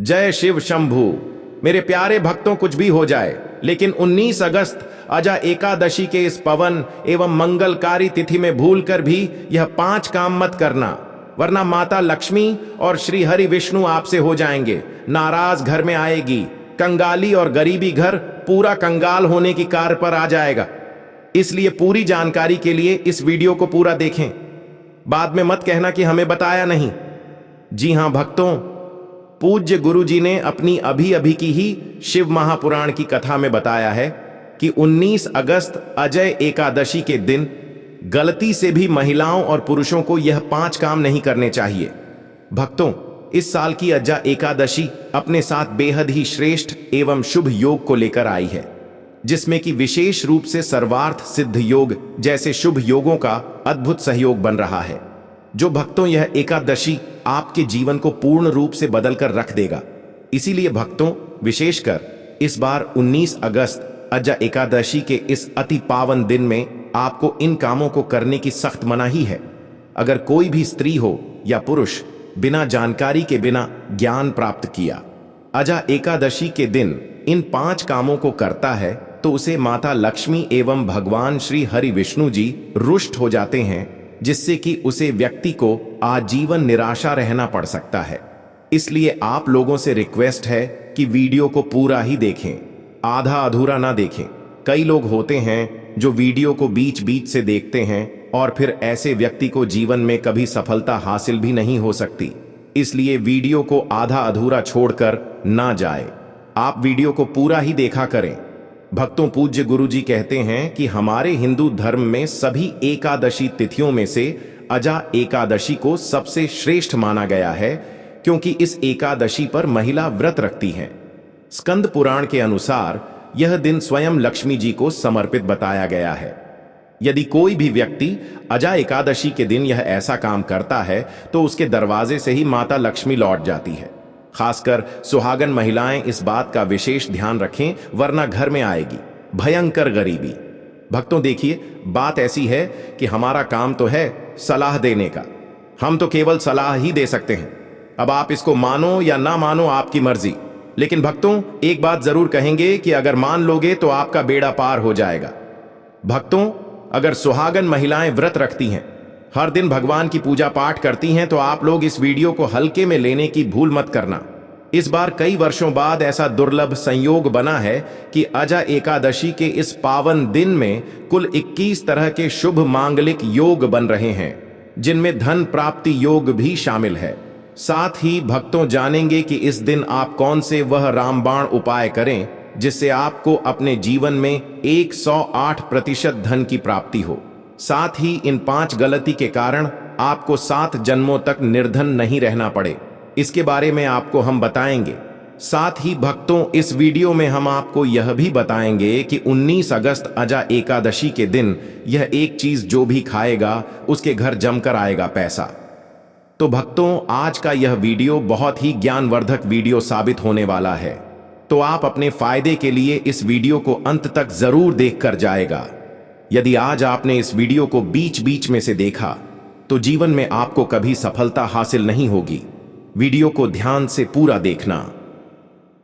जय शिव शंभू। मेरे प्यारे भक्तों, कुछ भी हो जाए, लेकिन 19 अगस्त अजा एकादशी के इस पवन एवं मंगलकारी तिथि में भूलकर भी यह 5 काम मत करना, वरना माता लक्ष्मी और श्री हरि विष्णु आपसे हो जाएंगे नाराज। घर में आएगी कंगाली और गरीबी, घर पूरा कंगाल होने की कार पर आ जाएगा। इसलिए पूरी जानकारी के लिए इस वीडियो को पूरा देखें, बाद में मत कहना कि हमें बताया नहीं। जी हां भक्तों, पूज्य गुरु जी ने अपनी अभी अभी की ही शिव महापुराण की कथा में बताया है कि 19 अगस्त अजय एकादशी के दिन गलती से भी महिलाओं और पुरुषों को यह 5 काम नहीं करने चाहिए। भक्तों, इस साल की अजय एकादशी अपने साथ बेहद ही श्रेष्ठ एवं शुभ योग को लेकर आई है, जिसमें कि विशेष रूप से सर्वार्थ सिद्ध योग जैसे शुभ योगों का अद्भुत सहयोग बन रहा है। जो भक्तों, यह एकादशी आपके जीवन को पूर्ण रूप से बदलकर रख देगा। इसीलिए भक्तों, विशेषकर इस बार 19 अगस्त अजय एकादशी के इस अति पावन दिन में आपको इन कामों को करने की सख्त मनाही है। अगर कोई भी स्त्री हो या पुरुष बिना जानकारी के, बिना ज्ञान प्राप्त किया अजय एकादशी के दिन इन 5 कामों को करता है, तो उसे माता लक्ष्मी एवं भगवान श्री हरि विष्णु जी रुष्ट हो जाते हैं, जिससे कि उसे व्यक्ति को आजीवन निराशा रहना पड़ सकता है। इसलिए आप लोगों से रिक्वेस्ट है कि वीडियो को पूरा ही देखें, आधा अधूरा ना देखें। कई लोग होते हैं जो वीडियो को बीच बीच से देखते हैं और फिर ऐसे व्यक्ति को जीवन में कभी सफलता हासिल भी नहीं हो सकती। इसलिए वीडियो को आधा अधूरा छोड़कर ना जाए, आप वीडियो को पूरा ही देखा करें। भक्तों, पूज्य गुरु जी कहते हैं कि हमारे हिंदू धर्म में सभी एकादशी तिथियों में से अजय एकादशी को सबसे श्रेष्ठ माना गया है, क्योंकि इस एकादशी पर महिला व्रत रखती हैं। स्कंद पुराण के अनुसार यह दिन स्वयं लक्ष्मी जी को समर्पित बताया गया है। यदि कोई भी व्यक्ति अजय एकादशी के दिन यह ऐसा काम करता है, तो उसके दरवाजे से ही माता लक्ष्मी लौट जाती है। खासकर सुहागन महिलाएं इस बात का विशेष ध्यान रखें, वरना घर में आएगी भयंकर गरीबी। भक्तों देखिए, बात ऐसी है कि हमारा काम तो है सलाह देने का, हम तो केवल सलाह ही दे सकते हैं। अब आप इसको मानो या ना मानो, आपकी मर्जी। लेकिन भक्तों, एक बात जरूर कहेंगे कि अगर मान लोगे तो आपका बेड़ा पार हो जाएगा। भक्तों, अगर सुहागन महिलाएं व्रत रखती हैं, हर दिन भगवान की पूजा पाठ करती हैं, तो आप लोग इस वीडियो को हल्के में लेने की भूल मत करना। इस बार कई वर्षों बाद ऐसा दुर्लभ संयोग बना है कि अजय एकादशी के इस पावन दिन में कुल 21 तरह के शुभ मांगलिक योग बन रहे हैं, जिनमें धन प्राप्ति योग भी शामिल है। साथ ही भक्तों जानेंगे कि इस दिन आप कौन से वह रामबाण उपाय करें जिससे आपको अपने जीवन में 108% धन की प्राप्ति हो। साथ ही इन 5 गलती के कारण आपको 7 जन्मों तक निर्धन नहीं रहना पड़े, इसके बारे में आपको हम बताएंगे। साथ ही भक्तों, इस वीडियो में हम आपको यह भी बताएंगे कि 19 अगस्त अजय एकादशी के दिन यह एक चीज जो भी खाएगा उसके घर जमकर आएगा पैसा। तो भक्तों, आज का यह वीडियो बहुत ही ज्ञानवर्धक वीडियो साबित होने वाला है, तो आप अपने फायदे के लिए इस वीडियो को अंत तक जरूर देखकर जाएगा। यदि आज आपने इस वीडियो को बीच बीच में से देखा, तो जीवन में आपको कभी सफलता हासिल नहीं होगी। वीडियो को ध्यान से पूरा देखना।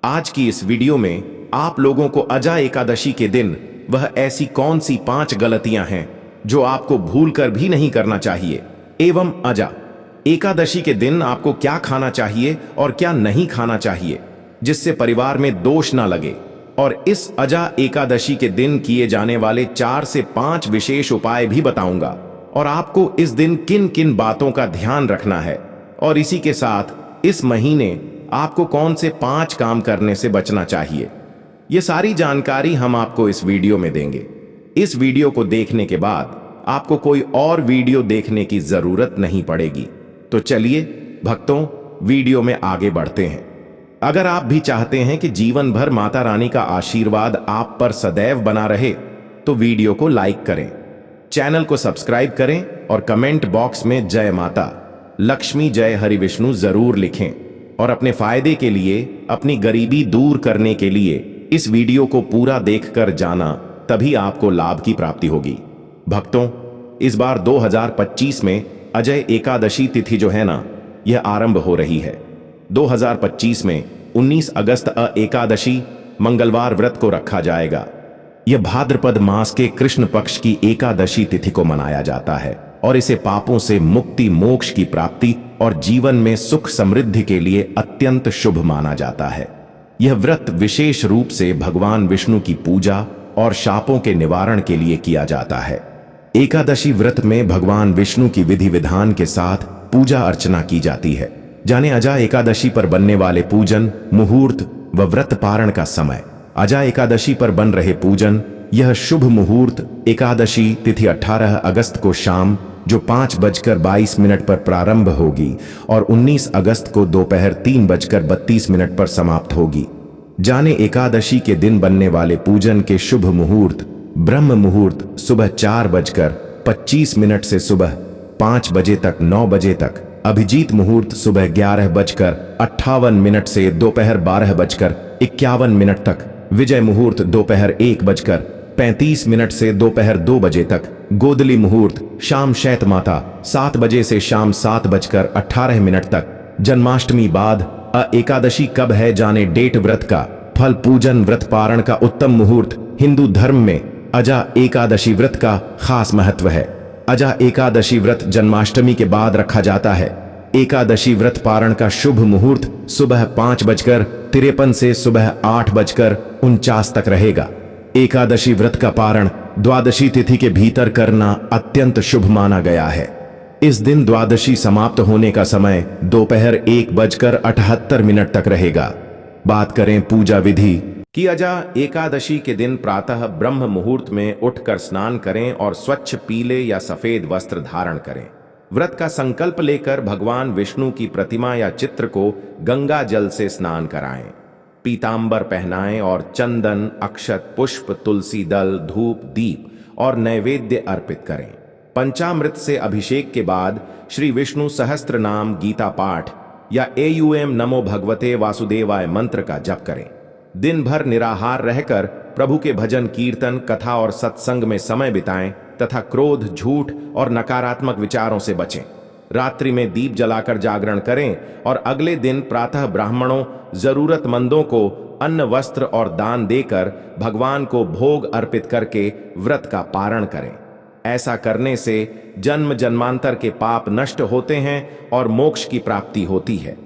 आज की इस वीडियो में आप लोगों को अजय एकादशी के दिन वह ऐसी कौन सी 5 गलतियां हैं जो आपको भूलकर भी नहीं करना चाहिए, एवं अजय एकादशी के दिन आपको क्या खाना चाहिए और क्या नहीं खाना चाहिए, जिससे परिवार में दोष ना लगे। और इस अजय एकादशी के दिन किए जाने वाले 4 से 5 विशेष उपाय भी बताऊंगा, और आपको इस दिन किन किन बातों का ध्यान रखना है, और इसी के साथ इस महीने आपको कौन से 5 काम करने से बचना चाहिए। ये सारी जानकारी हम आपको इस वीडियो में देंगे। इस वीडियो को देखने के बाद आपको कोई और वीडियो देखने की जरूरत नहीं पड़ेगी। तो चलिए भक्तों, वीडियो में आगे बढ़ते हैं। अगर आप भी चाहते हैं कि जीवन भर माता रानी का आशीर्वाद आप पर सदैव बना रहे, तो वीडियो को लाइक करें, चैनल को सब्सक्राइब करें और कमेंट बॉक्स में जय माता लक्ष्मी जय हरि विष्णु जरूर लिखें। और अपने फायदे के लिए, अपनी गरीबी दूर करने के लिए इस वीडियो को पूरा देखकर जाना, तभी आपको लाभ की प्राप्ति होगी। भक्तों, इस बार 2025 में अजय एकादशी तिथि जो है ना, यह आरंभ हो रही है। 2025 में 19 अगस्त एकादशी मंगलवार व्रत को रखा जाएगा। यह भाद्रपद मास के कृष्ण पक्ष की एकादशी तिथि को मनाया जाता है और इसे पापों से मुक्ति, मोक्ष की प्राप्ति और जीवन में सुख समृद्धि के लिए अत्यंत शुभ माना जाता है। यह व्रत विशेष रूप से भगवान विष्णु की पूजा और शापों के निवारण के लिए किया जाता है। एकादशी व्रत में भगवान विष्णु की विधि विधान के साथ पूजा अर्चना की जाती है। जाने अजा एकादशी पर बनने वाले पूजन, मुहूर्त व व्रत पारण का समय। अजा एकादशी पर बन रहे पूजन। यह शुभ मुहूर्त एकादशी तिथि 18 अगस्त को शाम जो 5:22 पर प्रारंभ होगी और 19 अगस्त को दोपहर 3:32 पर समाप्त होगी। जाने एकादशी के दिन बनने वाले पूजन के शुभ मुहूर्त: ब्रह्म मुहूर्त सुबह 4:25 से सुबह 5 बजे तक 9 बजे तक। अभिजीत मुहूर्त सुबह 11:58 से दोपहर 12:51 तक। विजय मुहूर्त दोपहर 1:35 से दोपहर 2 बजे तक। गोदली मुहूर्त शाम शैत माता 7 बजे से शाम 7:18 तक। जन्माष्टमी बाद एकादशी कब है जाने डेट। व्रत का फल: पूजन, व्रत पारण का उत्तम मुहूर्त। हिंदू धर्म में अजा एकादशी व्रत का खास महत्व है। अजा एकादशी व्रत जन्माष्टमी के बाद रखा जाता है। एकादशी व्रत पारण का शुभ मुहूर्त सुबह 5:53 से सुबह 8:49 तक रहेगा। एकादशी व्रत का पारण द्वादशी तिथि के भीतर करना अत्यंत शुभ माना गया है। इस दिन द्वादशी समाप्त होने का समय दोपहर 1:78 तक रहेगा। बात करें पूजा विधि की। अजा एकादशी के दिन प्रातः ब्रह्म मुहूर्त में उठकर स्नान करें और स्वच्छ पीले या सफेद वस्त्र धारण करें। व्रत का संकल्प लेकर भगवान विष्णु की प्रतिमा या चित्र को गंगा जल से स्नान कराएं। पीतांबर पहनाएं और चंदन, अक्षत, पुष्प, तुलसी दल, धूप, दीप और नैवेद्य अर्पित करें। पंचामृत से अभिषेक के बाद श्री विष्णु सहस्त्र नाम, गीता पाठ या AUM नमो भगवते वासुदेवाय मंत्र का जप करें। दिन भर निराहार रहकर प्रभु के भजन, कीर्तन, कथा और सत्संग में समय बिताएं तथा क्रोध, झूठ और नकारात्मक विचारों से बचें। रात्रि में दीप जलाकर जागरण करें और अगले दिन प्रातः ब्राह्मणों, जरूरतमंदों को अन्न, वस्त्र और दान देकर भगवान को भोग अर्पित करके व्रत का पारण करें। ऐसा करने से जन्म जन्मांतर के पाप नष्ट होते हैं और मोक्ष की प्राप्ति होती है।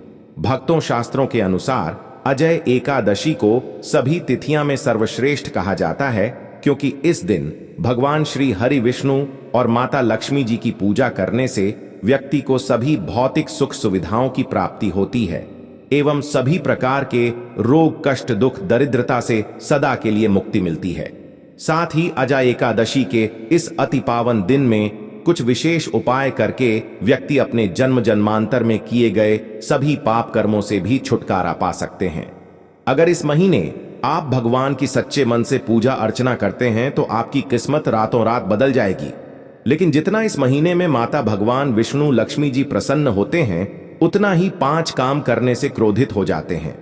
भक्तों, शास्त्रों के अनुसार अजय एकादशी को सभी तिथियां में सर्वश्रेष्ठ कहा जाता है क्योंकि इस दिन भगवान श्री हरि विष्णु और माता लक्ष्मी जी की पूजा करने से व्यक्ति को सभी भौतिक सुख सुविधाओं की प्राप्ति होती है एवं सभी प्रकार के रोग, कष्ट, दुख, दरिद्रता से सदा के लिए मुक्ति मिलती है। साथ ही अजा एकादशी के इस अति पावन दिन में कुछ विशेष उपाय करके व्यक्ति अपने जन्म जन्मांतर में किए गए सभी पाप कर्मों से भी छुटकारा पा सकते हैं। अगर इस महीने आप भगवान की सच्चे मन से पूजा अर्चना करते हैं तो आपकी किस्मत रातों रात बदल जाएगी। लेकिन जितना इस महीने में माता भगवान विष्णु, लक्ष्मी जी प्रसन्न होते हैं, उतना ही 5 काम करने से क्रोधित हो जाते हैं।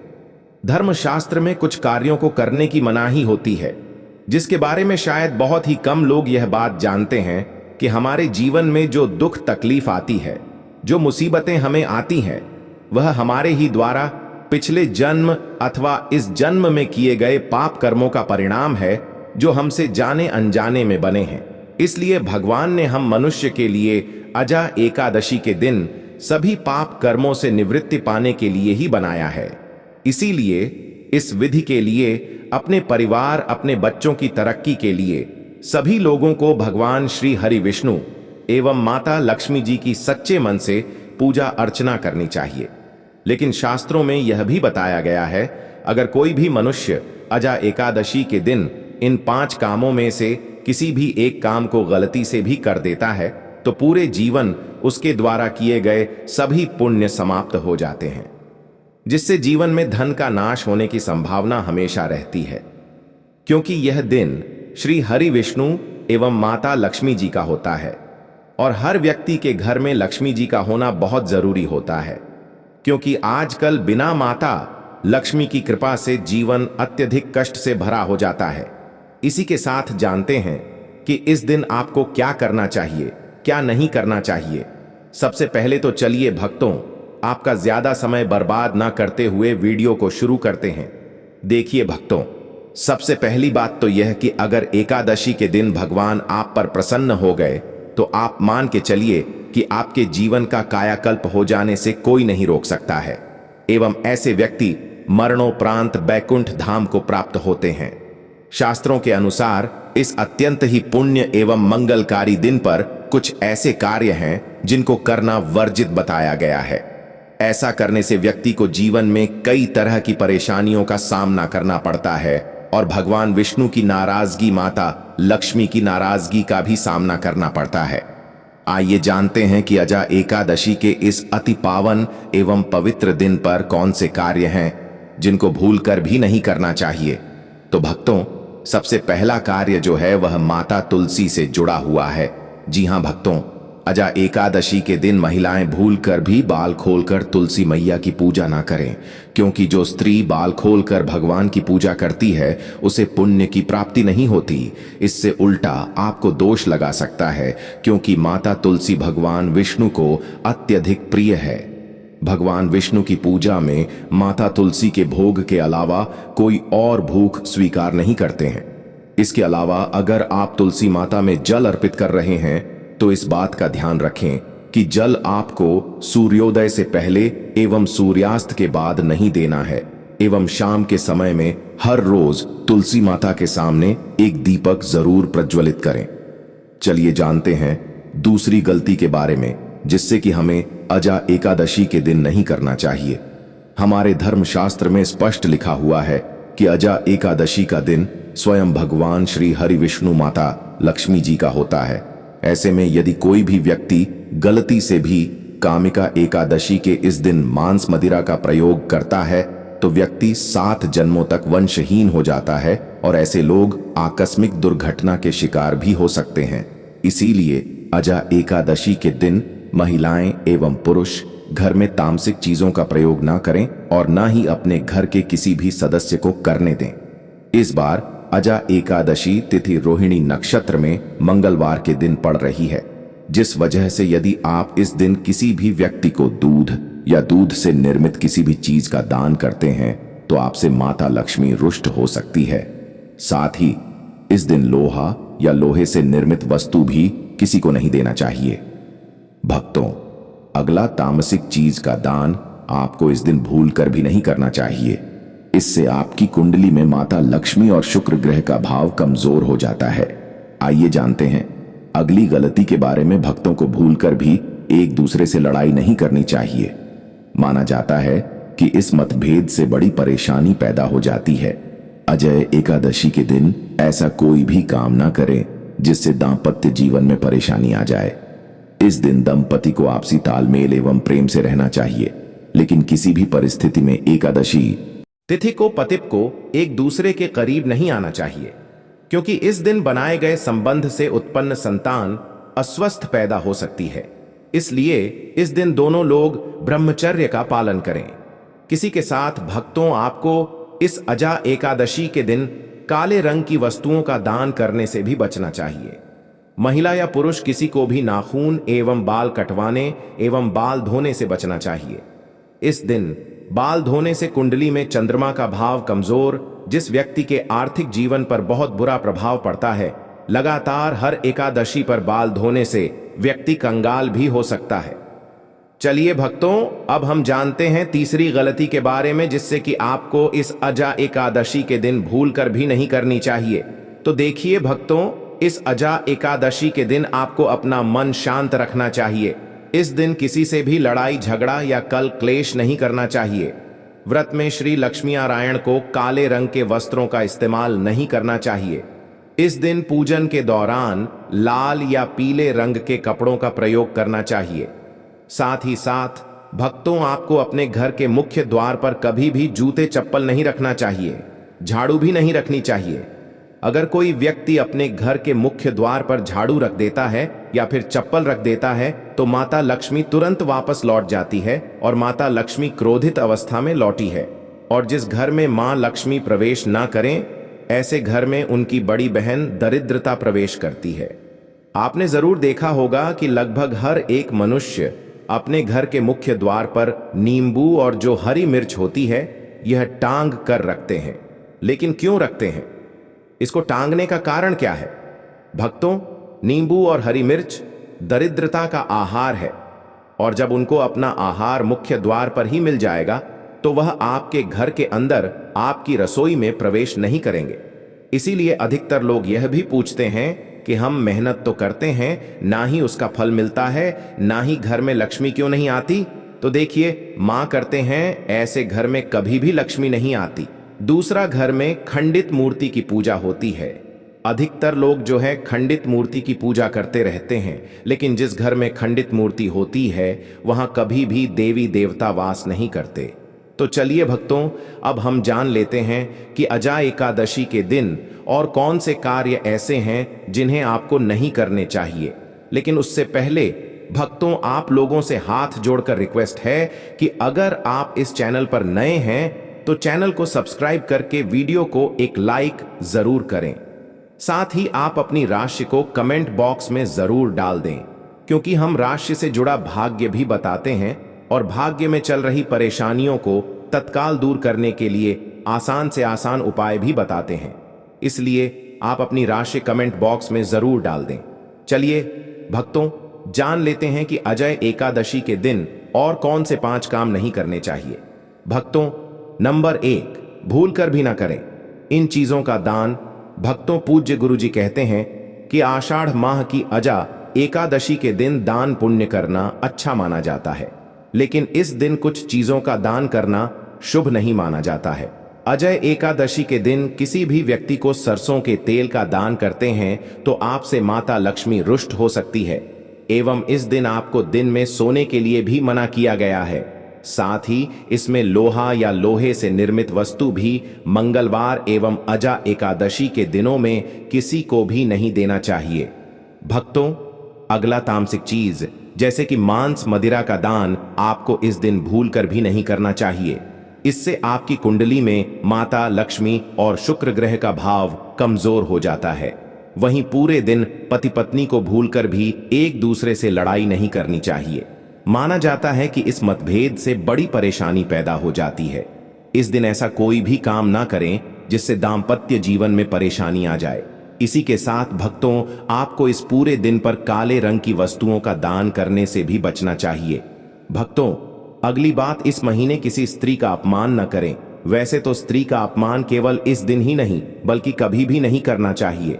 धर्मशास्त्र में कुछ कार्यों को करने की मनाही होती है, जिसके बारे में शायद बहुत ही कम लोग यह बात जानते हैं कि हमारे जीवन में जो दुख तकलीफ आती है, जो मुसीबतें हमें आती हैं, वह हमारे ही द्वारा पिछले जन्म अथवा इस जन्म में किए गए पाप कर्मों का परिणाम है जो हमसे जाने अनजाने में बने हैं। इसलिए भगवान ने हम मनुष्य के लिए अजा एकादशी के दिन सभी पाप कर्मों से निवृत्ति पाने के लिए ही बनाया है। इसीलिए इस विधि के लिए अपने परिवार, अपने बच्चों की तरक्की के लिए सभी लोगों को भगवान श्री हरि विष्णु एवं माता लक्ष्मी जी की सच्चे मन से पूजा अर्चना करनी चाहिए। लेकिन शास्त्रों में यह भी बताया गया है, अगर कोई भी मनुष्य अजा एकादशी के दिन इन 5 कामों में से किसी भी एक काम को गलती से भी कर देता है तो पूरे जीवन उसके द्वारा किए गए सभी पुण्य समाप्त हो जाते हैं, जिससे जीवन में धन का नाश होने की संभावना हमेशा रहती है। क्योंकि यह दिन श्री हरि विष्णु एवं माता लक्ष्मी जी का होता है और हर व्यक्ति के घर में लक्ष्मी जी का होना बहुत जरूरी होता है, क्योंकि आजकल बिना माता लक्ष्मी की कृपा से जीवन अत्यधिक कष्ट से भरा हो जाता है। इसी के साथ जानते हैं कि इस दिन आपको क्या करना चाहिए, क्या नहीं करना चाहिए। सबसे पहले तो चलिए भक्तों, आपका ज्यादा समय बर्बाद ना करते हुए वीडियो को शुरू करते हैं। देखिए भक्तों, सबसे पहली बात तो यह कि अगर एकादशी के दिन भगवान आप पर प्रसन्न हो गए तो आप मान के चलिए कि आपके जीवन का कायाकल्प हो जाने से कोई नहीं रोक सकता है एवं ऐसे व्यक्ति मरणोपरांत बैकुंठ धाम को प्राप्त होते हैं। शास्त्रों के अनुसार इस अत्यंत ही पुण्य एवं मंगलकारी दिन पर कुछ ऐसे कार्य हैं जिनको करना वर्जित बताया गया है। ऐसा करने से व्यक्ति को जीवन में कई तरह की परेशानियों का सामना करना पड़ता है और भगवान विष्णु की नाराजगी, माता लक्ष्मी की नाराजगी का भी सामना करना पड़ता है। आइए जानते हैं कि अजा एकादशी के इस अति पावन एवं पवित्र दिन पर कौन से कार्य हैं जिनको भूलकर भी नहीं करना चाहिए। तो भक्तों, सबसे पहला कार्य जो है वह माता तुलसी से जुड़ा हुआ है। जी हां भक्तों, अजा एकादशी के दिन महिलाएं भूलकर भी बाल खोलकर तुलसी मैया की पूजा ना करें, क्योंकि जो स्त्री बाल खोलकर भगवान की पूजा करती है उसे पुण्य की प्राप्ति नहीं होती। इससे उल्टा आपको दोष लगा सकता है, क्योंकि माता तुलसी भगवान विष्णु को अत्यधिक प्रिय है। भगवान विष्णु की पूजा में माता तुलसी के भोग के अलावा कोई और भूख स्वीकार नहीं करते हैं। इसके अलावा अगर आप तुलसी माता में जल अर्पित कर रहे हैं तो इस बात का ध्यान रखें कि जल आपको सूर्योदय से पहले एवं सूर्यास्त के बाद नहीं देना है एवं शाम के समय में हर रोज तुलसी माता के सामने एक दीपक जरूर प्रज्वलित करें। चलिए जानते हैं दूसरी गलती के बारे में, जिससे कि हमें अजा एकादशी के दिन नहीं करना चाहिए। हमारे धर्मशास्त्र में स्पष्ट लिखा हुआ है कि अजा एकादशी का दिन स्वयं भगवान श्री हरि विष्णु माता लक्ष्मी जी का होता है। ऐसे में यदि कोई भी व्यक्ति गलती से भी कामिका एकादशी के इस दिन मांस मदिरा का प्रयोग करता है तो व्यक्ति 7 जन्मों तक वंशहीन हो जाता है और ऐसे लोग आकस्मिक दुर्घटना के शिकार भी हो सकते हैं। इसीलिए अजा एकादशी के दिन महिलाएं एवं पुरुष घर में तामसिक चीजों का प्रयोग ना करें और ना ही अपने घर के किसी भी सदस्य को करने दें। इस बार अजा एकादशी तिथि रोहिणी नक्षत्र में मंगलवार के दिन पड़ रही है, जिस वजह से यदि आप इस दिन किसी भी व्यक्ति को दूध या दूध से निर्मित किसी भी चीज का दान करते हैं तो आपसे माता लक्ष्मी रुष्ट हो सकती है। साथ ही इस दिन लोहा या लोहे से निर्मित वस्तु भी किसी को नहीं देना चाहिए। भक्तों, अगला तामसिक चीज का दान आपको इस दिन भूलकर भी नहीं करना चाहिए। इससे आपकी कुंडली में माता लक्ष्मी और शुक्र ग्रह का भाव कमजोर हो जाता है। आइए जानते हैं अगली गलती के बारे में। भक्तों को भूलकर भी एक दूसरे से लड़ाई नहीं करनी चाहिए। माना जाता है कि इस मतभेद से बड़ी परेशानी पैदा हो जाती है। अजय एकादशी के दिन ऐसा कोई भी काम ना करें जिससे दांपत्य जीवन में परेशानी आ जाए। इस दिन दंपति को आपसी तालमेल एवं प्रेम से रहना चाहिए, लेकिन किसी भी परिस्थिति में एकादशी तिथि को पतित को एक दूसरे के करीब नहीं आना चाहिए, क्योंकि इस दिन बनाए गए संबंध से उत्पन्न संतान अस्वस्थ पैदा हो सकती है। इसलिए इस दिन दोनों लोग ब्रह्मचर्य का पालन करें। किसी के साथ भक्तों, आपको इस अजा एकादशी के दिन काले रंग की वस्तुओं का दान करने से भी बचना चाहिए। महिला या पुरुष किसी को भी नाखून एवं बाल कटवाने एवं बाल धोने से बचना चाहिए। इस दिन बाल धोने से कुंडली में चंद्रमा का भाव कमजोर, जिस व्यक्ति के आर्थिक जीवन पर बहुत बुरा प्रभाव पड़ता है। लगातार हर एकादशी पर बाल धोने से व्यक्ति कंगाल भी हो सकता है। चलिए भक्तों, अब हम जानते हैं तीसरी गलती के बारे में, जिससे कि आपको इस अजा एकादशी के दिन भूलकर भी नहीं करनी चाहिए। तो देखिए भक्तों, इस अजा एकादशी के दिन आपको अपना मन शांत रखना चाहिए। इस दिन किसी से भी लड़ाई झगड़ा या कल क्लेश नहीं करना चाहिए। व्रत में श्री लक्ष्मी नारायण को काले रंग के वस्त्रों का इस्तेमाल नहीं करना चाहिए। इस दिन पूजन के दौरान लाल या पीले रंग के कपड़ों का प्रयोग करना चाहिए। साथ ही साथ भक्तों, आपको अपने घर के मुख्य द्वार पर कभी भी जूते चप्पल नहीं रखना चाहिए, झाड़ू भी नहीं रखनी चाहिए। अगर कोई व्यक्ति अपने घर के मुख्य द्वार पर झाड़ू रख देता है या फिर चप्पल रख देता है तो माता लक्ष्मी तुरंत वापस लौट जाती है और माता लक्ष्मी क्रोधित अवस्था में लौटी है। और जिस घर में मां लक्ष्मी प्रवेश ना करें, ऐसे घर में उनकी बड़ी बहन दरिद्रता प्रवेश करती है। आपने जरूर देखा होगा कि लगभग हर एक मनुष्य अपने घर के मुख्य द्वार पर नींबू और जो हरी मिर्च होती है यह टांग कर रखते हैं। लेकिन क्यों रखते हैं? इसको टांगने का कारण क्या है? भक्तों, नींबू और हरी मिर्च दरिद्रता का आहार है और जब उनको अपना आहार मुख्य द्वार पर ही मिल जाएगा तो वह आपके घर के अंदर आपकी रसोई में प्रवेश नहीं करेंगे। इसीलिए अधिकतर लोग यह भी पूछते हैं कि हम मेहनत तो करते हैं, ना ही उसका फल मिलता है, ना ही घर में लक्ष्मी क्यों नहीं आती? तो देखिए, मां करते हैं ऐसे घर में कभी भी लक्ष्मी नहीं आती। दूसरा, घर में खंडित मूर्ति की पूजा होती है। अधिकतर लोग जो है खंडित मूर्ति की पूजा करते रहते हैं, लेकिन जिस घर में खंडित मूर्ति होती है वहां कभी भी देवी देवता वास नहीं करते। तो चलिए भक्तों, अब हम जान लेते हैं कि अजा एकादशी के दिन और कौन से कार्य ऐसे हैं जिन्हें आपको नहीं करने चाहिए। लेकिन उससे पहले भक्तों, आप लोगों से हाथ जोड़कर रिक्वेस्ट है कि अगर आप इस चैनल पर नए हैं तो चैनल को सब्सक्राइब करके वीडियो को एक लाइक जरूर करें। साथ ही आप अपनी राशि को कमेंट बॉक्स में जरूर डाल दें, क्योंकि हम राशि से जुड़ा भाग्य भी बताते हैं और भाग्य में चल रही परेशानियों को तत्काल दूर करने के लिए आसान से आसान उपाय भी बताते हैं। इसलिए आप अपनी राशि कमेंट बॉक्स में जरूर डाल दें। चलिए भक्तों, जान लेते हैं कि अजय एकादशी के दिन और कौन से 5 काम नहीं करने चाहिए। भक्तों, नंबर 1, भूल कर भी ना करें इन चीजों का दान। भक्तों, पूज्य गुरुजी कहते हैं कि आषाढ़ माह की अजा एकादशी के दिन दान पुण्य करना अच्छा माना जाता है, लेकिन इस दिन कुछ चीजों का दान करना शुभ नहीं माना जाता है। अजय एकादशी के दिन किसी भी व्यक्ति को सरसों के तेल का दान करते हैं तो आपसे माता लक्ष्मी रुष्ट हो सकती है, एवं इस दिन आपको दिन में सोने के लिए भी मना किया गया है। साथ ही इसमें लोहा या लोहे से निर्मित वस्तु भी मंगलवार एवं अजा एकादशी के दिनों में किसी को भी नहीं देना चाहिए। भक्तों, अगला तामसिक चीज जैसे कि मांस मदिरा का दान आपको इस दिन भूल कर भी नहीं करना चाहिए। इससे आपकी कुंडली में माता लक्ष्मी और शुक्र ग्रह का भाव कमजोर हो जाता है। वहीं पूरे दिन पति पत्नी को भूलकर भी एक दूसरे से लड़ाई नहीं करनी चाहिए। माना जाता है कि इस मतभेद से बड़ी परेशानी पैदा हो जाती है। इस दिन ऐसा कोई भी काम ना करें जिससे दाम्पत्य जीवन में परेशानी आ जाए। इसी के साथ भक्तों, आपको इस पूरे दिन पर काले रंग की वस्तुओं का दान करने से भी बचना चाहिए। भक्तों, अगली बात, इस महीने किसी स्त्री का अपमान न करें। वैसे तो स्त्री का अपमान केवल इस दिन ही नहीं बल्कि कभी भी नहीं करना चाहिए।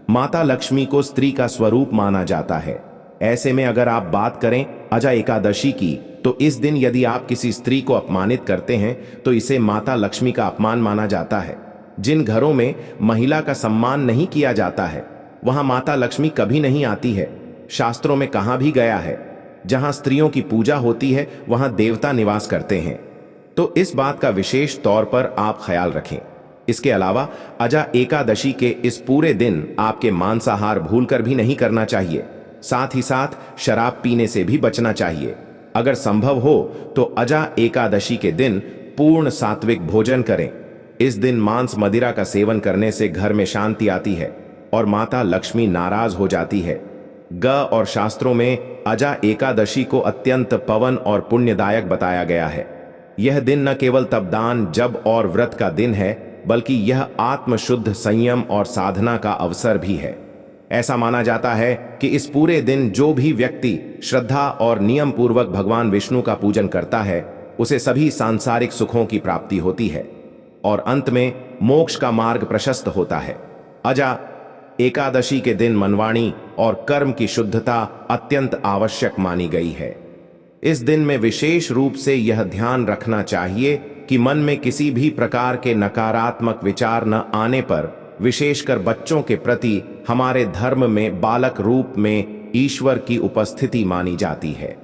माता लक्ष्मी को स्त्री का स्वरूप माना जाता है। ऐसे में अगर आप बात करें अजा एकादशी की, तो इस दिन यदि आप किसी स्त्री को अपमानित करते हैं तो इसे माता लक्ष्मी का अपमान माना जाता है। जिन घरों में महिला का सम्मान नहीं किया जाता है वहां माता लक्ष्मी कभी नहीं आती है। शास्त्रों में कहा भी गया है, जहां स्त्रियों की पूजा होती है वहां देवता निवास करते हैं। तो इस बात का विशेष तौर पर आप ख्याल रखें। इसके अलावा अजा एकादशी के इस पूरे दिन आपके मांसाहार भूलकर भी नहीं करना चाहिए। साथ ही साथ शराब पीने से भी बचना चाहिए। अगर संभव हो तो अजा एकादशी के दिन पूर्ण सात्विक भोजन करें। इस दिन मांस मदिरा का सेवन करने से घर में शांति आती है और माता लक्ष्मी नाराज हो जाती है। ग और शास्त्रों में अजा एकादशी को अत्यंत पवन और पुण्यदायक बताया गया है। यह दिन न केवल तप दान जप और व्रत का दिन है, बल्कि यह आत्मशुद्ध संयम और साधना का अवसर भी है। ऐसा माना जाता है कि इस पूरे दिन जो भी व्यक्ति श्रद्धा और नियम पूर्वक भगवान विष्णु का पूजन करता है उसे सभी सांसारिक सुखों की प्राप्ति होती है और अंत में मोक्ष का मार्ग प्रशस्त होता है। अजा एकादशी के दिन मनवाणी और कर्म की शुद्धता अत्यंत आवश्यक मानी गई है। इस दिन में विशेष रूप से यह ध्यान रखना चाहिए कि मन में किसी भी प्रकार के नकारात्मक विचार न आने पर, विशेषकर बच्चों के प्रति हमारे धर्म में बालक रूप में ईश्वर की उपस्थिति मानी जाती है।